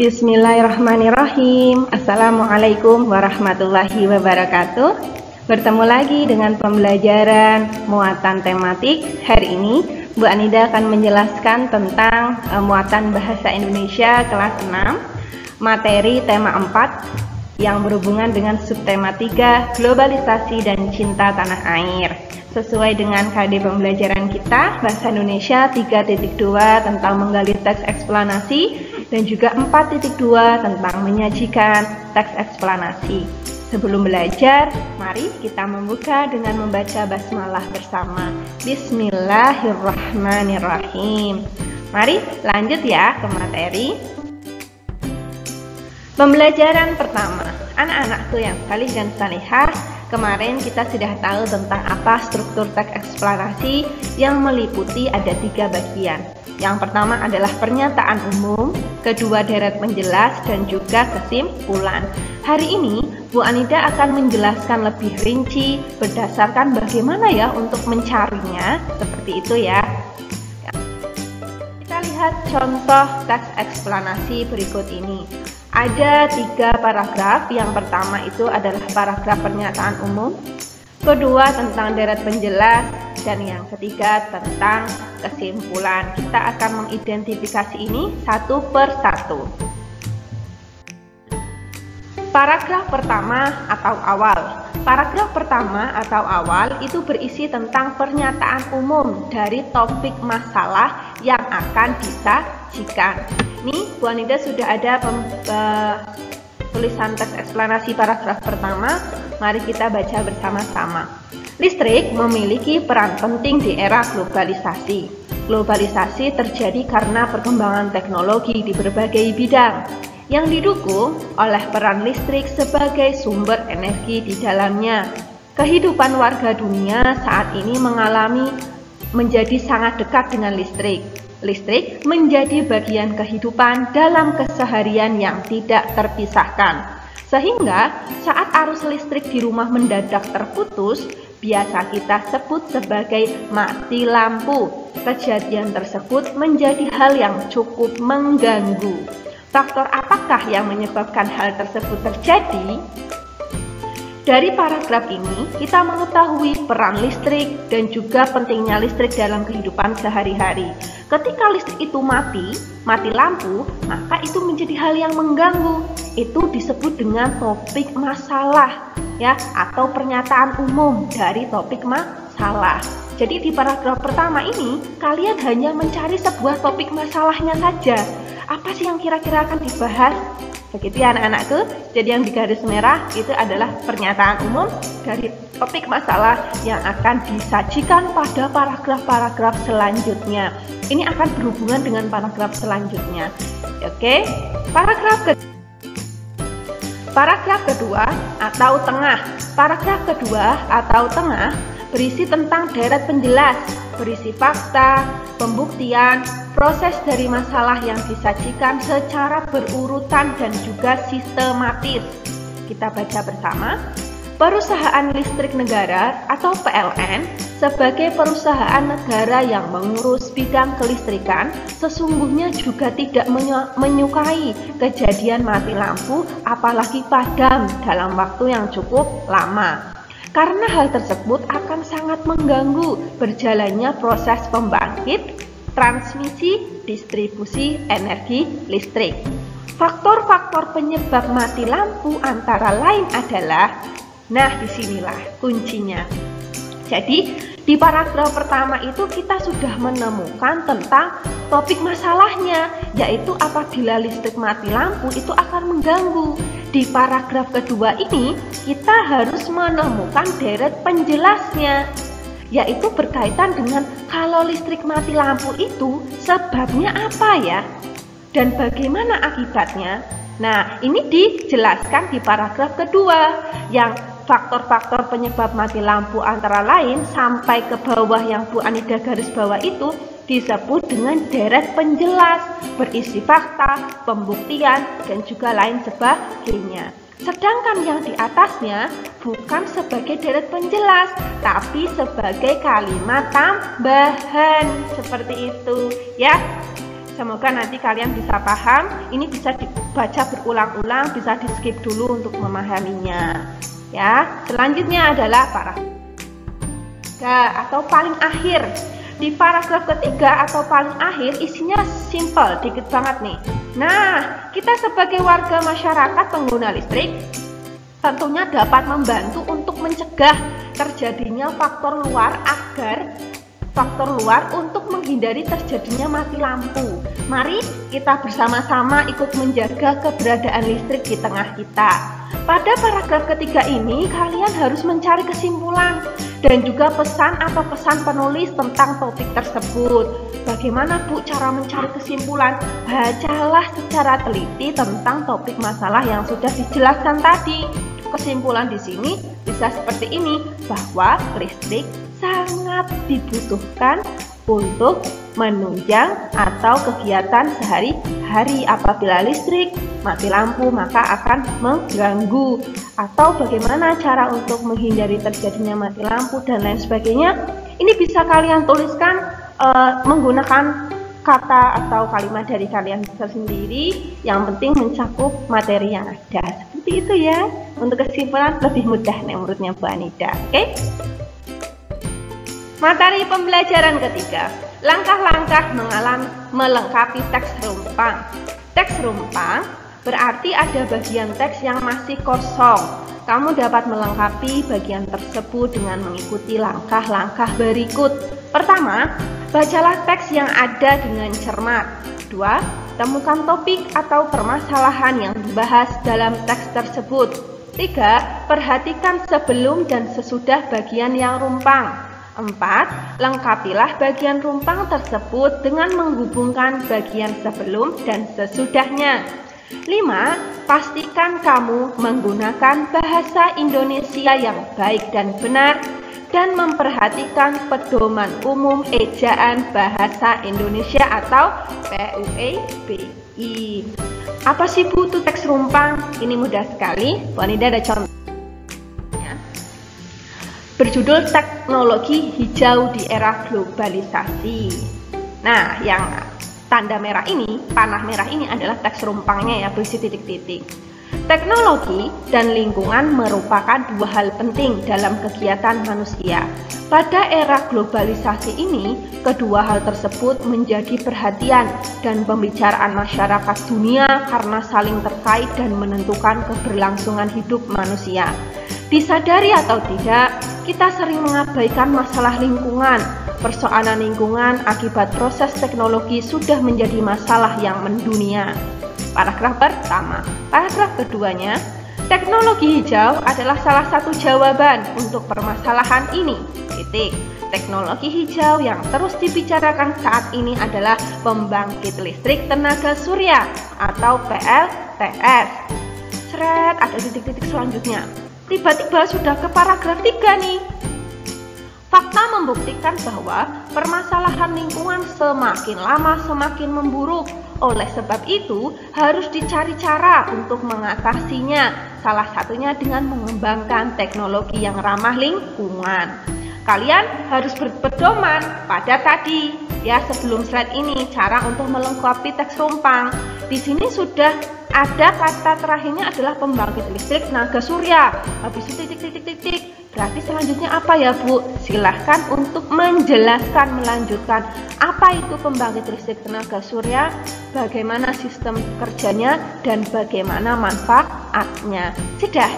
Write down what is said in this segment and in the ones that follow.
Bismillahirrahmanirrahim. Assalamualaikum warahmatullahi wabarakatuh. Bertemu lagi dengan pembelajaran muatan tematik. Hari ini Bu Anida akan menjelaskan tentang muatan bahasa Indonesia kelas 6, materi tema 4 yang berhubungan dengan subtema 3, globalisasi dan cinta tanah air. Sesuai dengan KD pembelajaran kita, bahasa Indonesia 3.2 tentang menggali teks eksplanasi dan juga 4.2 tentang menyajikan teks eksplanasi. Sebelum belajar, mari kita membuka dengan membaca basmalah bersama. Bismillahirrahmanirrahim. Mari lanjut ya ke materi. Pembelajaran pertama, anak-anakku yang salih dan salihah, kemarin kita sudah tahu tentang apa struktur teks eksplanasi yang meliputi ada 3 bagian. Yang pertama adalah pernyataan umum, kedua deret penjelas, dan juga kesimpulan. Hari ini Bu Anida akan menjelaskan lebih rinci berdasarkan bagaimana ya untuk mencarinya, seperti itu ya. Kita lihat contoh teks eksplanasi berikut ini. Ada 3 paragraf. Yang pertama itu adalah paragraf pernyataan umum, kedua tentang deret penjelas, dan yang ketiga tentang kesimpulan. Kita akan mengidentifikasi ini satu per satu. Paragraf pertama atau awal. Paragraf pertama atau awal itu berisi tentang pernyataan umum dari topik masalah yang akan disajikan. Ini Bu Anida sudah ada tulisan teks eksplanasi paragraf pertama. Mari kita baca bersama-sama. Listrik memiliki peran penting di era globalisasi. Globalisasi terjadi karena perkembangan teknologi di berbagai bidang yang didukung oleh peran listrik sebagai sumber energi di dalamnya. Kehidupan warga dunia saat ini menjadi sangat dekat dengan listrik. Listrik menjadi bagian kehidupan dalam keseharian yang tidak terpisahkan. Sehingga saat arus listrik di rumah mendadak terputus, biasa kita sebut sebagai mati lampu. Kejadian tersebut menjadi hal yang cukup mengganggu. Faktor apakah yang menyebabkan hal tersebut terjadi? Dari paragraf ini, kita mengetahui peran listrik dan juga pentingnya listrik dalam kehidupan sehari-hari. Ketika listrik itu mati lampu, maka itu menjadi hal yang mengganggu. Itu disebut dengan topik masalah, ya, atau pernyataan umum dari topik masalah. Jadi di paragraf pertama ini, kalian hanya mencari sebuah topik masalahnya saja. Apa sih yang kira-kira akan dibahas? Begitu ya anak-anakku. Jadi yang di garis merah itu adalah pernyataan umum dari topik masalah yang akan disajikan pada paragraf-paragraf selanjutnya. Ini akan berhubungan dengan paragraf selanjutnya. Oke, paragraf kedua atau tengah. Paragraf kedua atau tengah berisi tentang deret penjelas, berisi fakta, pembuktian, proses dari masalah yang disajikan secara berurutan dan juga sistematis. Kita baca bersama. Perusahaan Listrik Negara atau PLN sebagai perusahaan negara yang mengurus bidang kelistrikan sesungguhnya juga tidak menyukai kejadian mati lampu apalagi padam dalam waktu yang cukup lama. Karena hal tersebut akan sangat mengganggu berjalannya proses pembangkit, transmisi, distribusi energi listrik. Faktor-faktor penyebab mati lampu antara lain adalah, nah disinilah kuncinya. Jadi di paragraf pertama itu kita sudah menemukan tentang topik masalahnya, yaitu apabila listrik mati lampu itu akan mengganggu. Di paragraf kedua ini kita harus menemukan deret penjelasnya, yaitu berkaitan dengan kalau listrik mati lampu itu sebabnya apa ya, dan bagaimana akibatnya. Nah, ini dijelaskan di paragraf kedua, yang faktor-faktor penyebab mati lampu antara lain sampai ke bawah yang Bu Anida garis bawah itu disebut dengan deret penjelas, berisi fakta, pembuktian, dan juga lain sebagainya. Sedangkan yang di atasnya bukan sebagai deret penjelas, tapi sebagai kalimat tambahan, seperti itu ya. Semoga nanti kalian bisa paham. Ini bisa dibaca berulang-ulang, bisa di skip dulu untuk memahaminya. Ya, selanjutnya adalah paragraf atau paling akhir. Di paragraf ketiga atau paling akhir isinya simple, dikit banget nih. Nah, kita sebagai warga masyarakat pengguna listrik tentunya dapat membantu untuk mencegah terjadinya faktor luar untuk menghindari terjadinya mati lampu. Mari kita bersama-sama ikut menjaga keberadaan listrik di tengah kita. Pada paragraf ketiga ini kalian harus mencari kesimpulan dan juga pesan atau kesan penulis tentang topik tersebut. Bagaimana Bu cara mencari kesimpulan? Bacalah secara teliti tentang topik masalah yang sudah dijelaskan tadi. Kesimpulan di sini bisa seperti ini, bahwa listrik sangat dibutuhkan untuk menunjang atau kegiatan sehari-hari. Apabila listrik mati lampu maka akan mengganggu, atau bagaimana cara untuk menghindari terjadinya mati lampu dan lain sebagainya. Ini bisa kalian tuliskan menggunakan kata atau kalimat dari kalian sendiri, yang penting mencakup materi yang ada. Seperti itu ya. Untuk kesimpulan lebih mudah nih menurutnya Bu Anida. Oke? Materi pembelajaran ketiga, langkah-langkah melengkapi teks rumpang. Teks rumpang berarti ada bagian teks yang masih kosong. Kamu dapat melengkapi bagian tersebut dengan mengikuti langkah-langkah berikut. Pertama, bacalah teks yang ada dengan cermat. 2. Temukan topik atau permasalahan yang dibahas dalam teks tersebut. 3. Perhatikan sebelum dan sesudah bagian yang rumpang. 4. Lengkapilah bagian rumpang tersebut dengan menghubungkan bagian sebelum dan sesudahnya. 5. Pastikan kamu menggunakan bahasa Indonesia yang baik dan benar dan memperhatikan pedoman umum ejaan bahasa Indonesia atau PUEBI. Apa sih Bu itu teks rumpang? Ini mudah sekali. Bu Anida ada contoh. Berjudul Teknologi Hijau di Era Globalisasi. Nah, yang tanda merah ini, panah merah ini adalah teks rumpangnya ya, berisi titik-titik. Teknologi dan lingkungan merupakan dua hal penting dalam kegiatan manusia. Pada era globalisasi ini, kedua hal tersebut menjadi perhatian dan pembicaraan masyarakat dunia karena saling terkait dan menentukan keberlangsungan hidup manusia. Disadari atau tidak, kita sering mengabaikan masalah lingkungan. Persoalan lingkungan akibat proses teknologi sudah menjadi masalah yang mendunia. Paragraf pertama. Paragraf keduanya, teknologi hijau adalah salah satu jawaban untuk permasalahan ini. Teknologi hijau yang terus dibicarakan saat ini adalah pembangkit listrik tenaga surya atau PLTS. Seret, ada titik-titik selanjutnya. Tiba-tiba sudah ke paragraf 3 nih. Fakta membuktikan bahwa permasalahan lingkungan semakin lama semakin memburuk. Oleh sebab itu, harus dicari cara untuk mengatasinya. Salah satunya dengan mengembangkan teknologi yang ramah lingkungan. Kalian harus berpedoman pada tadi ya, sebelum slide ini, cara untuk melengkapi teks rumpang. Di sini sudah ada kata terakhirnya adalah pembangkit listrik tenaga surya. Habis itu titik-titik-titik. Berarti selanjutnya apa ya Bu? Silahkan untuk menjelaskan, melanjutkan apa itu pembangkit listrik tenaga surya, bagaimana sistem kerjanya, dan bagaimana manfaatnya. Sudah,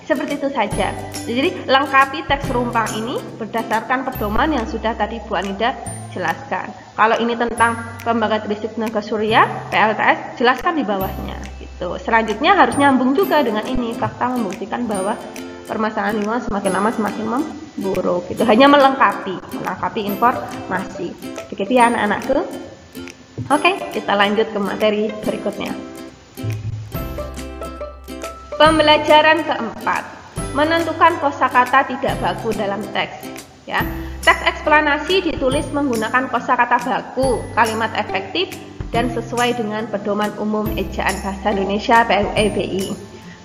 seperti itu saja. Jadi lengkapi teks rumpang ini berdasarkan pedoman yang sudah tadi Bu Anida jelaskan. Kalau ini tentang pembangkit listrik tenaga surya, PLTS, jelaskan di bawahnya. Gitu. Selanjutnya harus nyambung juga dengan ini, fakta membuktikan bahwa permasalahan lingkungan semakin lama semakin memburuk. Itu hanya melengkapi informasi. Begitu ya anak-anakku. Oke, kita lanjut ke materi berikutnya. Pembelajaran keempat, menentukan kosakata tidak baku dalam teks. Ya, teks eksplanasi ditulis menggunakan kosakata baku, kalimat efektif dan sesuai dengan pedoman umum ejaan bahasa Indonesia PUEBI.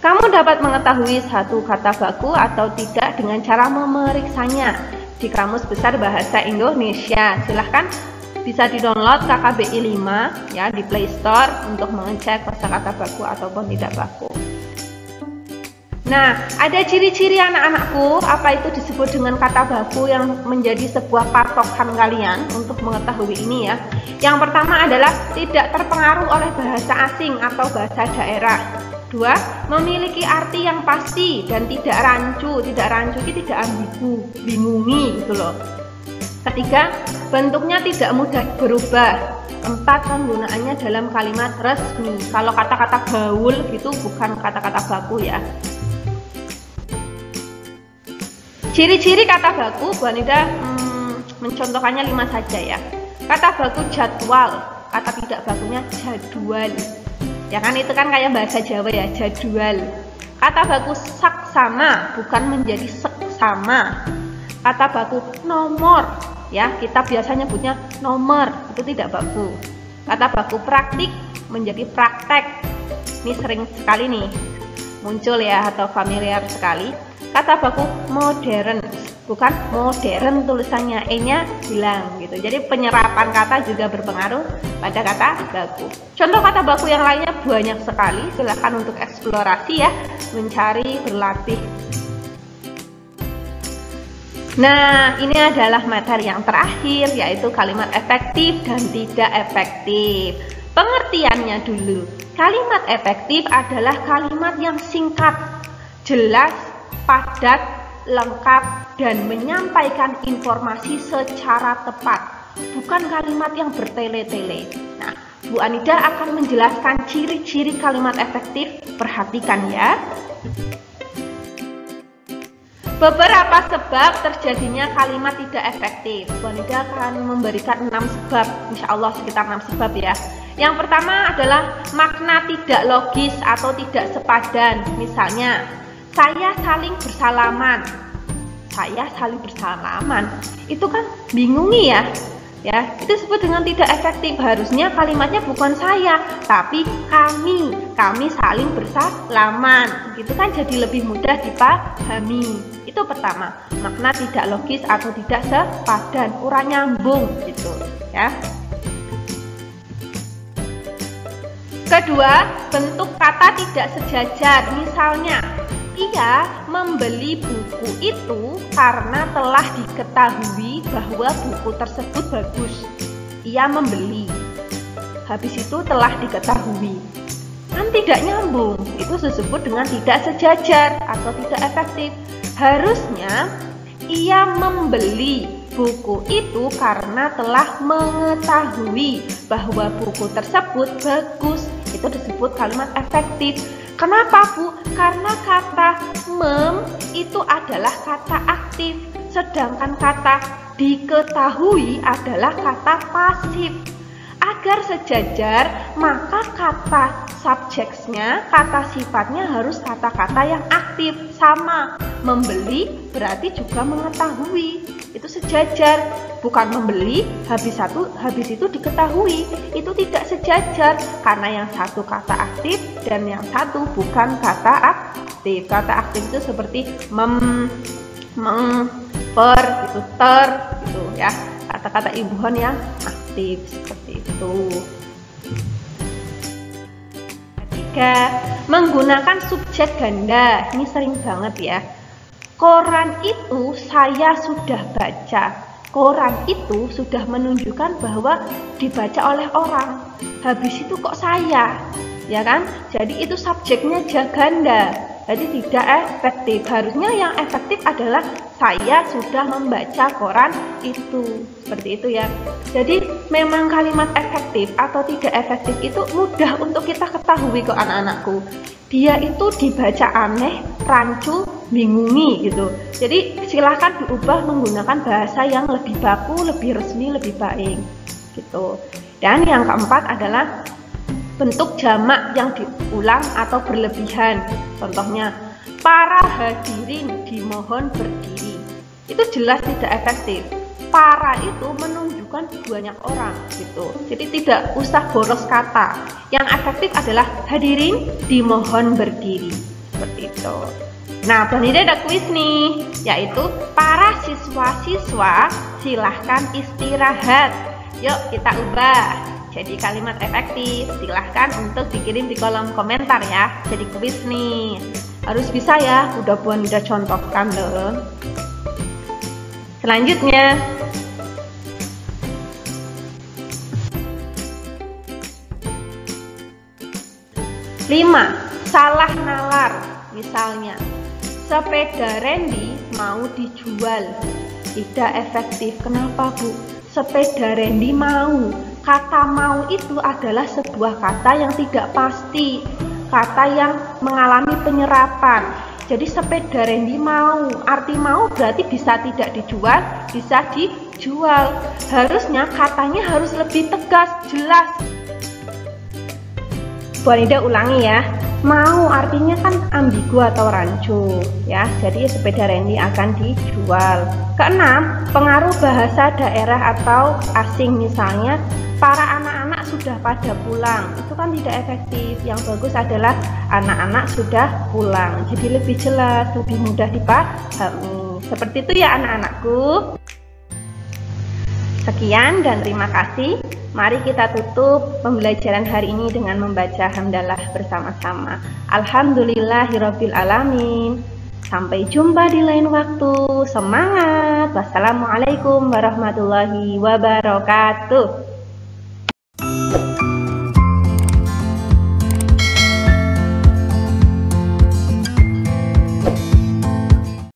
Kamu dapat mengetahui satu kata baku atau tidak dengan cara memeriksanya di Kamus Besar Bahasa Indonesia. Silahkan Bisa di-download KKBI 5 ya di Play Store untuk mengecek kosakata baku ataupun tidak baku. Nah, ada ciri-ciri anak-anakku apa itu disebut dengan kata baku yang menjadi sebuah patokan kalian untuk mengetahui ini ya. Yang pertama adalah tidak terpengaruh oleh bahasa asing atau bahasa daerah. 2. Memiliki arti yang pasti dan tidak rancu. Tidak rancu itu tidak ambigu, bingungi gitu loh. 3. Bentuknya tidak mudah berubah. 4. Penggunaannya dalam kalimat resmi. Kalau kata-kata gaul gitu bukan kata-kata baku ya. Ciri-ciri kata baku, Bu Anida mencontohkannya 5 saja ya. Kata baku jadwal, kata tidak bakunya jadwal. Ya kan itu kan kayak bahasa Jawa ya, jadwal. Kata baku saksama, bukan menjadi seksama. Kata baku nomor, ya kita biasanya nyebutnya nomor, itu tidak baku. Kata baku praktik menjadi praktek. Ini sering sekali nih muncul ya atau familiar sekali. Kata baku modern, bukan modern tulisannya, E-nya hilang gitu. Jadi penyerapan kata juga berpengaruh pada kata baku. Contoh kata baku yang lainnya banyak sekali, silahkan untuk eksplorasi ya, mencari, berlatih. Nah, ini adalah materi yang terakhir, yaitu kalimat efektif dan tidak efektif. Pengertiannya dulu, kalimat efektif adalah kalimat yang singkat, jelas, padat, lengkap, dan menyampaikan informasi secara tepat, bukan kalimat yang bertele-tele. Nah, Bu Anida akan menjelaskan ciri-ciri kalimat efektif, perhatikan ya. Beberapa sebab terjadinya kalimat tidak efektif. Bu Anida akan memberikan 6 sebab, insya Allah sekitar 6 sebab ya. Yang pertama adalah makna tidak logis atau tidak sepadan. Misalnya, saya saling bersalaman. Saya saling bersalaman. Itu kan bingungi ya. Ya, itu disebut dengan tidak efektif. Harusnya kalimatnya bukan saya, tapi kami. Kami saling bersalaman. Gitu kan jadi lebih mudah dipahami. Itu pertama, makna tidak logis atau tidak sepadan, kurang nyambung gitu, ya. Kedua, bentuk kata tidak sejajar. Misalnya, ia membeli buku itu karena telah diketahui bahwa buku tersebut bagus. Ia membeli. Habis itu telah diketahui. Kan tidak nyambung. Itu disebut dengan tidak sejajar atau tidak efektif. Harusnya ia membeli buku itu karena telah mengetahui bahwa buku tersebut bagus. Itu disebut kalimat efektif. Kenapa Bu? Karena kata mem itu adalah kata aktif, sedangkan kata diketahui adalah kata pasif. Agar sejajar, maka kata subjeknya, kata sifatnya harus kata-kata yang aktif. Sama, membeli berarti juga mengetahui. Itu sejajar, bukan membeli habis itu diketahui. Itu tidak sejajar karena yang satu kata aktif dan yang satu bukan kata aktif. Kata aktif itu seperti mem, meng, per, gitu, ter, gitu ya. Kata-kata imbuhan yang aktif seperti itu. Ketiga, menggunakan subjek ganda. Ini sering banget ya. Koran itu saya sudah baca. Koran itu sudah menunjukkan bahwa dibaca oleh orang. Habis itu kok saya, ya kan? Jadi itu subjeknya ganda. Jadi tidak efektif. Harusnya yang efektif adalah saya sudah membaca koran itu. Seperti itu ya. Jadi memang kalimat efektif atau tidak efektif itu mudah untuk kita ketahui kok anak-anakku. Dia itu dibaca aneh, rancu, bingungi gitu. Jadi silahkan diubah menggunakan bahasa yang lebih baku, lebih resmi, lebih baik gitu. Dan yang keempat adalah bentuk jamak yang diulang atau berlebihan. Contohnya, para hadirin dimohon berdiri. Itu jelas tidak efektif. Para itu menunjukkan banyak orang gitu. Jadi tidak usah boros kata. Yang efektif adalah hadirin dimohon berdiri. Seperti itu. Nah, Bu Anida ada kuis nih, yaitu para siswa-siswa silahkan istirahat. Yuk kita ubah jadi kalimat efektif. Silahkan untuk dikirim di kolom komentar ya. Jadi kuis nih. Harus bisa ya, udah contohkan loh. Selanjutnya, 5. Salah nalar. Misalnya, sepeda Randy mau dijual. Tidak efektif. Kenapa, Bu? Sepeda Randy mau. Kata mau itu adalah sebuah kata yang tidak pasti, kata yang mengalami penyerapan. Jadi sepeda Randy mau, arti mau berarti bisa tidak dijual, bisa dijual. Harusnya katanya harus lebih tegas, jelas. Bu Anida ulangi ya. Mau artinya kan ambigu atau rancu ya. Jadi sepeda Randy akan dijual. Keenam, pengaruh bahasa daerah atau asing, misalnya para anak-anak sudah pada pulang. Itu kan tidak efektif. Yang bagus adalah anak-anak sudah pulang. Jadi lebih jelas, lebih mudah dipahami. Seperti itu ya anak-anakku. Sekian dan terima kasih. Mari kita tutup pembelajaran hari ini dengan membaca hamdalah bersama-sama. Alhamdulillahirabbil alamin. Sampai jumpa di lain waktu. Semangat. Wassalamualaikum warahmatullahi wabarakatuh.